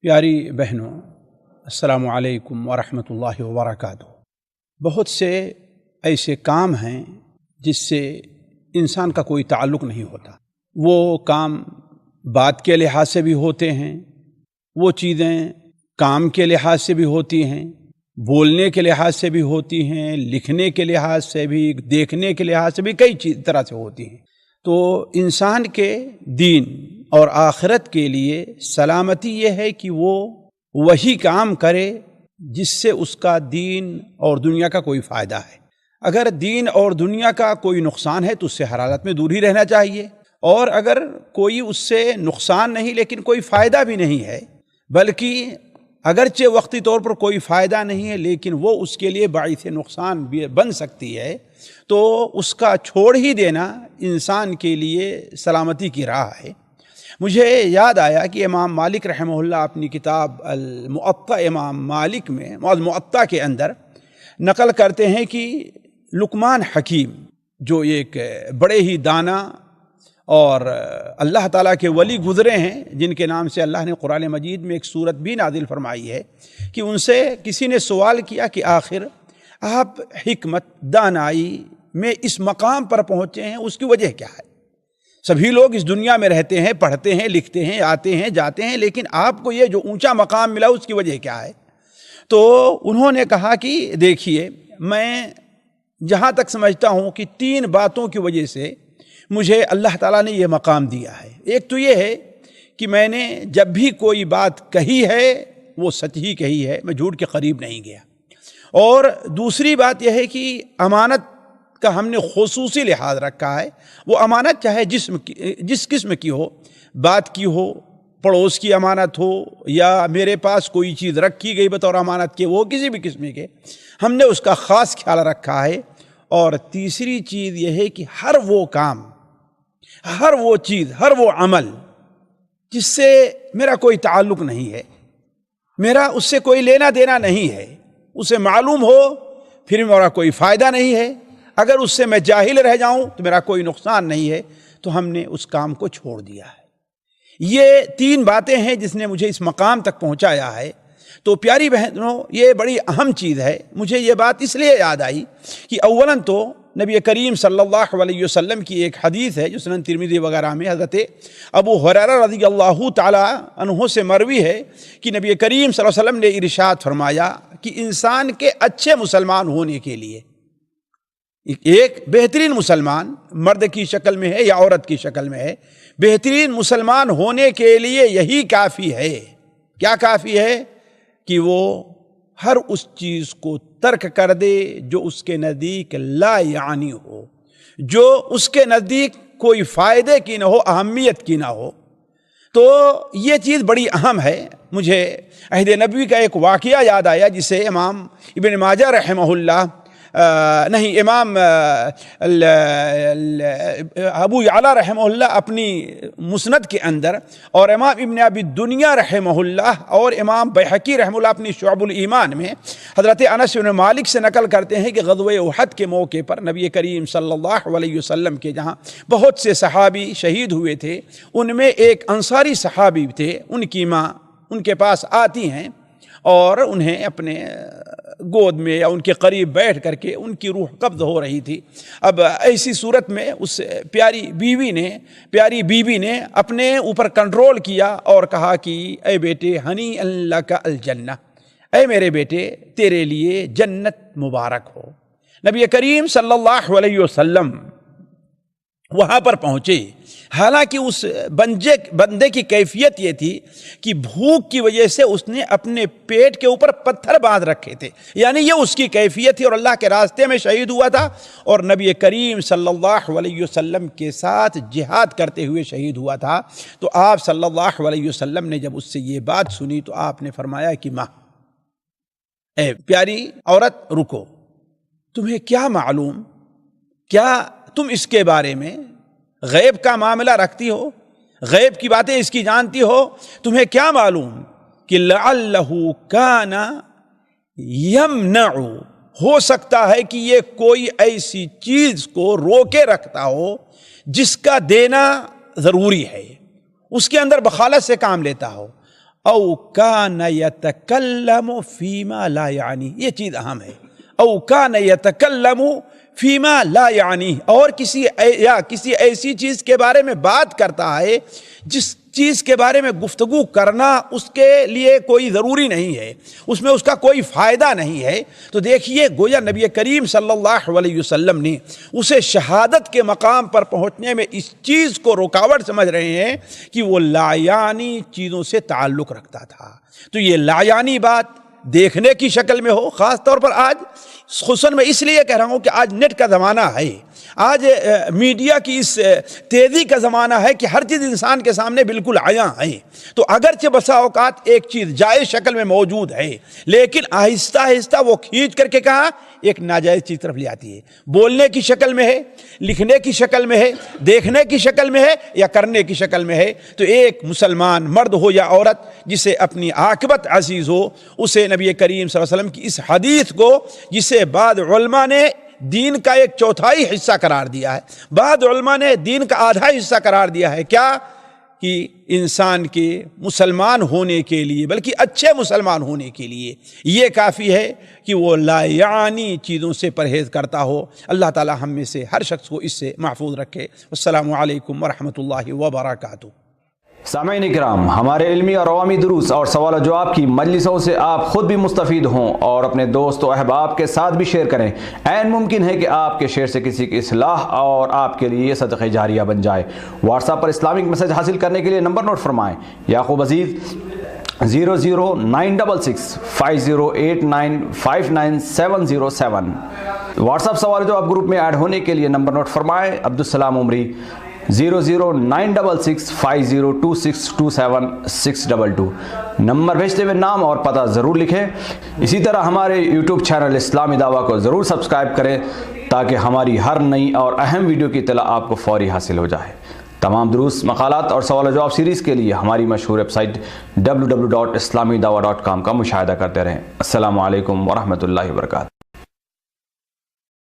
پیاری بہنوں، السلام علیکم ورحمۃ اللہ وبرکاتہ۔ بہت سے ایسے کام ہیں جس سے انسان کا کوئی تعلق نہیں ہوتا۔ وہ کام بات کے لحاظ سے بھی ہوتے ہیں، وہ چیزیں کام کے لحاظ سے بھی ہوتی ہیں، بولنے کے لحاظ سے بھی ہوتی ہیں، لکھنے کے لحاظ سے بھی، دیکھنے کے لحاظ سے بھی کئی طرح سے ہوتی ہیں۔ تو انسان کے دین اور آخرت کے لیے سلامتی یہ ہے کہ وہ وہی کام کرے جس سے اس کا دین اور دنیا کا کوئی فائدہ ہے۔ اگر دین اور دنیا کا کوئی نقصان ہے تو اس سے ہر حالت میں دور ہی رہنا چاہیے، اور اگر کوئی اس سے نقصان نہیں لیکن کوئی فائدہ بھی نہیں ہے، بلکہ اگرچہ وقتی طور پر کوئی فائدہ نہیں ہے لیکن وہ اس کے لیے باعث نقصان بھی بن سکتی ہے، تو اس کا چھوڑ ہی دینا انسان کے لیے سلامتی کی راہ ہے۔ مجھے یاد آیا کہ امام مالک رحمہ اللہ اپنی کتاب الموطا امام مالک میں موطا کے اندر نقل کرتے ہیں کہ لقمان حکیم جو ایک بڑے ہی دانا اور اللہ تعالیٰ کے ولی گزرے ہیں، جن کے نام سے اللہ نے قرآن مجید میں ایک سورت بھی نازل فرمائی ہے، کہ ان سے کسی نے سوال کیا کہ آخر آپ حکمت دانائی میں اس مقام پر پہنچے ہیں، اس کی وجہ کیا ہے؟ سبھی لوگ اس دنیا میں رہتے ہیں، پڑھتے ہیں، لکھتے ہیں، آتے ہیں، جاتے ہیں، لیکن آپ کو یہ جو اونچا مقام ملا اس کی وجہ کیا ہے؟ تو انہوں نے کہا کہ دیکھیے، میں جہاں تک سمجھتا ہوں کہ 3 باتوں کی وجہ سے مجھے اللہ تعالیٰ نے یہ مقام دیا ہے۔ ایک تو یہ ہے کہ میں نے جب بھی کوئی بات کہی ہے وہ سچ ہی کہی ہے، میں جھوٹ کے قریب نہیں گیا، اور دوسری بات یہ ہے کہ امانت کا ہم نے خصوصی لحاظ رکھا ہے۔ وہ امانت چاہے جس قسم کی ہو، بات کی ہو، پڑوس کی امانت ہو، یا میرے پاس کوئی چیز رکھی گئی بطور امانت کے، وہ کسی بھی قسم کے، ہم نے اس کا خاص خیال رکھا ہے۔ اور تیسری چیز یہ ہے کہ ہر وہ کام، ہر وہ چیز، ہر وہ عمل جس سے میرا کوئی تعلق نہیں ہے، میرا اس سے کوئی لینا دینا نہیں ہے، اسے معلوم ہو پھر میرا کوئی فائدہ نہیں ہے، اگر اس سے میں جاہل رہ جاؤں تو میرا کوئی نقصان نہیں ہے، تو ہم نے اس کام کو چھوڑ دیا ہے۔ یہ 3 باتیں ہیں جس نے مجھے اس مقام تک پہنچایا ہے۔ تو پیاری بہنوں، یہ بڑی اہم چیز ہے۔ مجھے یہ بات اس لیے یاد آئی کہ اولاً تو نبی کریم صلی اللہ علیہ وسلم کی ایک حدیث ہے جو سنن ترمذی وغیرہ میں حضرت ابو ہریرہ رضی اللہ تعالی عنہ سے مروی ہے کہ نبی کریم صلی اللہ علیہ وسلم نے ارشاد فرمایا کہ انسان کے اچھے مسلمان ہونے کے لیے، ایک بہترین مسلمان مرد کی شکل میں ہے یا عورت کی شکل میں ہے، بہترین مسلمان ہونے کے لیے یہی کافی ہے۔ کیا کافی ہے؟ کہ وہ ہر اس چیز کو ترک کر دے جو اس کے نزدیک لا یعنی ہو، جو اس کے نزدیک کوئی فائدے کی نہ ہو، اہمیت کی نہ ہو۔ تو یہ چیز بڑی اہم ہے۔ مجھے عہد نبوی کا ایک واقعہ یاد آیا جسے امام ابن ماجہ رحمہ اللہ امام ابو یعلا رحمہ اللہ اپنی مسند کے اندر، اور امام ابن ابی دنیا رحمہ اللہ اور امام بیہقی رحمہ اللہ اپنی شعب الایمان میں حضرت انس بن مالک سے نقل کرتے ہیں کہ غزوہ احد کے موقع پر نبی کریم صلی اللہ علیہ وسلم کے جہاں بہت سے صحابی شہید ہوئے تھے، ان میں ایک انصاری صحابی تھے، ان کی ماں ان کے پاس آتی ہیں اور انہیں اپنے گود میں یا ان کے قریب بیٹھ کر کے ان کی روح قبض ہو رہی تھی۔ اب ایسی صورت میں اس پیاری بیوی نے اپنے اوپر کنٹرول کیا اور کہا کہ اے بیٹے، ہنی اللہ کا الجنہ، اے میرے بیٹے تیرے لیے جنت مبارک ہو۔ نبی کریم صلی اللہ علیہ وسلم وہاں پر پہنچے، حالانکہ اس بندے کی کیفیت یہ تھی کہ بھوک کی وجہ سے اس نے اپنے پیٹ کے اوپر پتھر باندھ رکھے تھے، یعنی یہ اس کی کیفیت تھی، اور اللہ کے راستے میں شہید ہوا تھا، اور نبی کریم صلی اللہ علیہ وسلم کے ساتھ جہاد کرتے ہوئے شہید ہوا تھا۔ تو آپ صلی اللہ علیہ وسلم نے جب اس سے یہ بات سنی تو آپ نے فرمایا کہ ماں، اے پیاری عورت، رکو، تمہیں کیا معلوم، کیا تم اس کے بارے میں غیب کا معاملہ رکھتی ہو، غیب کی باتیں اس کی جانتی ہو؟ تمہیں کیا معلوم کہ لعلہ کان یمنع، ہو سکتا ہے کہ یہ کوئی ایسی چیز کو روکے رکھتا ہو جس کا دینا ضروری ہے، اس کے اندر بخالت سے کام لیتا ہو، او کان یتکلم فیما لا یعنی، یہ چیز اہم ہے، او کان یتکلم فیما لا یعنی، اور کسی ایسی چیز کے بارے میں بات کرتا ہے جس چیز کے بارے میں گفتگو کرنا اس کے لیے کوئی ضروری نہیں ہے، اس میں اس کا کوئی فائدہ نہیں ہے، تو دیکھیے گویا نبی کریم صلی اللہ علیہ وسلم نے اسے شہادت کے مقام پر پہنچنے میں اس چیز کو رکاوٹ سمجھ رہے ہیں کہ وہ لا یعنی چیزوں سے تعلق رکھتا تھا۔ تو یہ لا یعنی بات دیکھنے کی شکل میں ہو، خاص طور پر آج خصوصاً میں اس لیے کہہ رہا ہوں کہ آج نیٹ کا زمانہ ہے، آج میڈیا کی اس تیزی کا زمانہ ہے کہ ہر چیز انسان کے سامنے بالکل عیاں ہے، تو اگرچہ بسا اوقات ایک چیز جائز شکل میں موجود ہے لیکن آہستہ آہستہ وہ کھینچ کر کے کہا ایک ناجائز چیز طرف لے آتی ہے، بولنے کی شکل میں ہے، لکھنے کی شکل میں ہے، دیکھنے کی شکل میں ہے یا کرنے کی شکل میں ہے۔ تو ایک مسلمان مرد ہو یا عورت جسے اپنی عاقبت عزیز ہو، اسے نبی کریم صلی اللہ علیہ وسلم کی اس حدیث کو، جسے بعض علماء نے دین کا ایک چوتھائی حصہ قرار دیا ہے، بعض علماء نے دین کا آدھا حصہ قرار دیا ہے، کیا کہ انسان کے مسلمان ہونے کے لیے، بلکہ اچھے مسلمان ہونے کے لیے یہ کافی ہے کہ وہ لا یعنی چیزوں سے پرہیز کرتا ہو۔ اللہ تعالی ہم میں سے ہر شخص کو اس سے محفوظ رکھے۔ السلام علیکم ورحمۃ اللہ وبرکاتہ۔ سامعین کرام، ہمارے علمی اور عوامی دروس اور سوال و جواب کی مجلسوں سے آپ خود بھی مستفید ہوں اور اپنے دوست و احباب کے ساتھ بھی شیئر کریں۔ عین ممکن ہے کہ آپ کے شیئر سے کسی کی اصلاح اور آپ کے لیے یہ صدقہ جاریہ بن جائے۔ واٹس ایپ پر اسلامک میسج حاصل کرنے کے لیے نمبر نوٹ فرمائیں: یعقوب عزیز 00966 5089 59707۔ واٹس ایپ سوال جو آپ گروپ میں ایڈ ہونے کے لیے نمبر نوٹ فرمائیں: عبدالسلام عمری 00966 502627 نمبر بھیجتے ہوئے نام اور پتہ ضرور لکھیں۔ اسی طرح ہمارے یوٹیوب چینل اسلامی دعویٰ کو ضرور سبسکرائب کریں تاکہ ہماری ہر نئی اور اہم ویڈیو کی اطلاع آپ کو فوری حاصل ہو جائے۔ تمام دروس، مقالات اور سوال و جواب سیریز کے لیے ہماری مشہور ویب سائٹ www.islamidawah.com کا مشاہدہ کرتے رہیں۔ السلام علیکم ورحمۃ اللہ وبرکاتہ۔